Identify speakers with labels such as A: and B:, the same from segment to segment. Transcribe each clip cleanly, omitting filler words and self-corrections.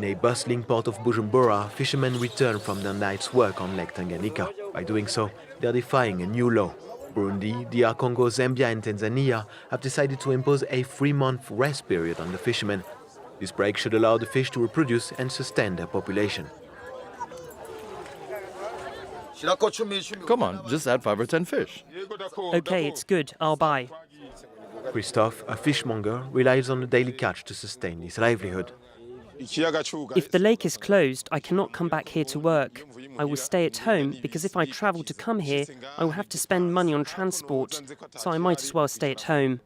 A: a bustling port of Bujumbura, fishermen return from their night's work on Lake Tanganyika. By doing so, they are defying a new law. Burundi, DR Congo, Zambia and Tanzania have decided to impose a 3-month rest period on the fishermen. This break should allow the fish to reproduce and sustain their population.
B: Come on, just add 5 or 10 fish.
C: Okay, it's good. I'll buy.
A: Christophe, a fishmonger, relies on the daily catch to sustain his livelihood.
C: If the lake is closed, I cannot come back here to work. I will stay at home because if I travel to come here, I will have to spend money on transport, so I might as well stay at home.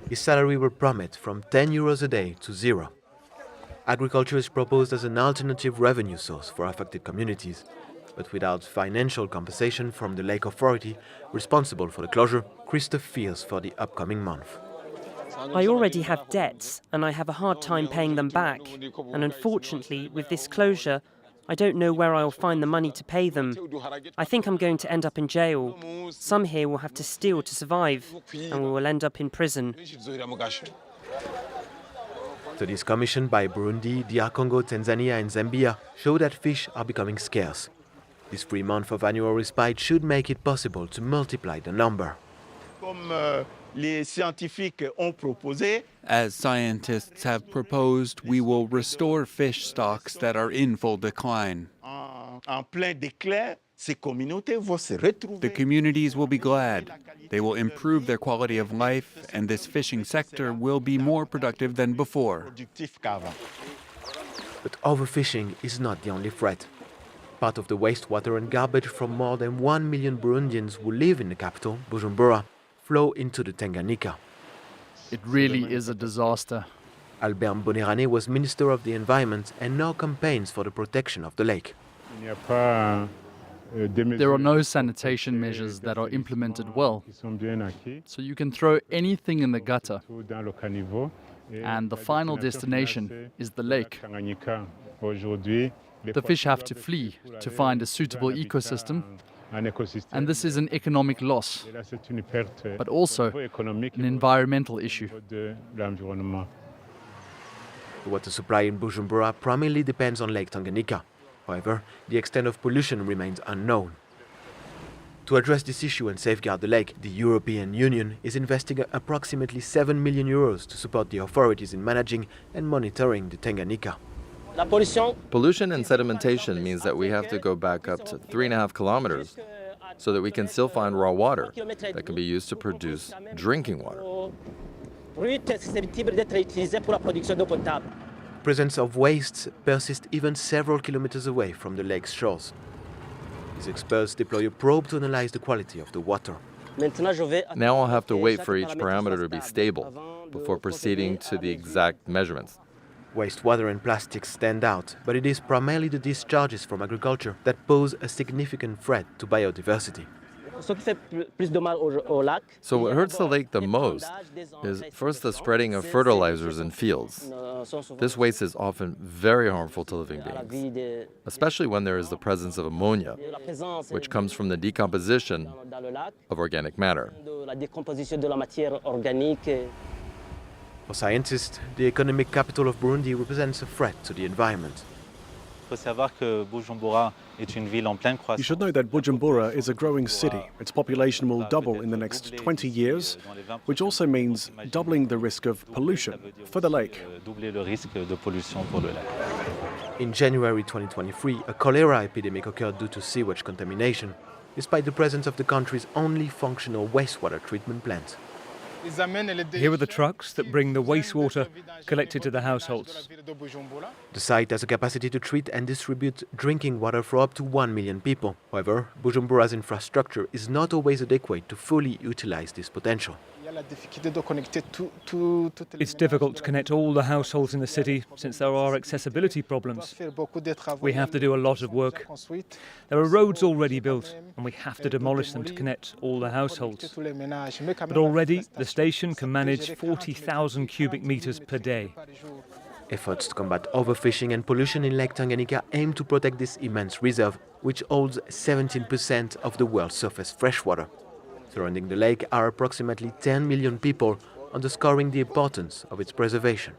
A: His salary will plummet from 10 euros a day to 0. Agriculture is proposed as an alternative revenue source for affected communities, but without financial compensation from the lake authority responsible for the closure, Christophe fears for the upcoming month.
C: I already have debts, and I have a hard time paying them back. And unfortunately, with this closure, I don't know where I'll find the money to pay them. I think I'm going to end up in jail. Some here will have to steal to survive, and we will end up in prison.
A: Studies commissioned by Burundi, DR Congo, Tanzania and Zambia show that fish are becoming scarce. This 3 months of annual respite should make it possible to multiply the number.
D: As scientists have proposed, we will restore fish stocks that are in full decline. The communities will be glad. They will improve their quality of life, and this fishing sector will be more productive than before.
A: But overfishing is not the only threat. Part of the wastewater and garbage from more than 1 million Burundians who live in the capital, Bujumbura, flow into the Tanganyika.
E: It really is a disaster.
A: Albert Bonerane was Minister of the Environment and now campaigns for the protection of the lake.
E: There are no sanitation measures that are implemented well. So you can throw anything in the gutter, and the final destination is the lake. The fish have to flee to find a suitable ecosystem, and this is an economic loss, but also an environmental issue.
A: The water supply in Bujumbura primarily depends on Lake Tanganyika. However, the extent of pollution remains unknown. To address this issue and safeguard the lake, the European Union is investing approximately 7 million euros to support the authorities in managing and monitoring the Tanganyika.
B: Pollution and sedimentation means that we have to go back up to 3.5 kilometers so that we can still find raw water that can be used to produce drinking water.
A: Presence of wastes persists even several kilometers away from the lake's shores. These experts deploy a probe to analyze the quality of the water.
B: Now I'll have to wait for each parameter to be stable before proceeding to the exact measurements.
A: Wastewater and plastics stand out, but it is primarily the discharges from agriculture that pose a significant threat to biodiversity.
B: So what hurts the lake the most is first the spreading of fertilizers in fields. This waste is often very harmful to living beings, especially when there is the presence of ammonia, which comes from the decomposition of organic matter.
A: For scientists, the economic capital of Burundi represents a threat to the environment.
F: You should know that Bujumbura is a growing city. Its population will double in the next 20 years, which also means doubling the risk of pollution for the lake.
A: In January 2023, a cholera epidemic occurred due to sewage contamination, despite the presence of the country's only functional wastewater treatment plant.
G: Here are the trucks that bring the wastewater collected to the households.
A: The site has a capacity to treat and distribute drinking water for up to 1 million people. However, Bujumbura's infrastructure is not always adequate to fully utilize this potential.
G: It's difficult to connect all the households in the city since there are accessibility problems. We have to do a lot of work. There are roads already built and we have to demolish them to connect all the households. But already the station can manage 40,000 cubic meters per day.
A: Efforts to combat overfishing and pollution in Lake Tanganyika aim to protect this immense reserve, which holds 17% of the world's surface freshwater. Surrounding the lake are approximately 10 million people, underscoring the importance of its preservation.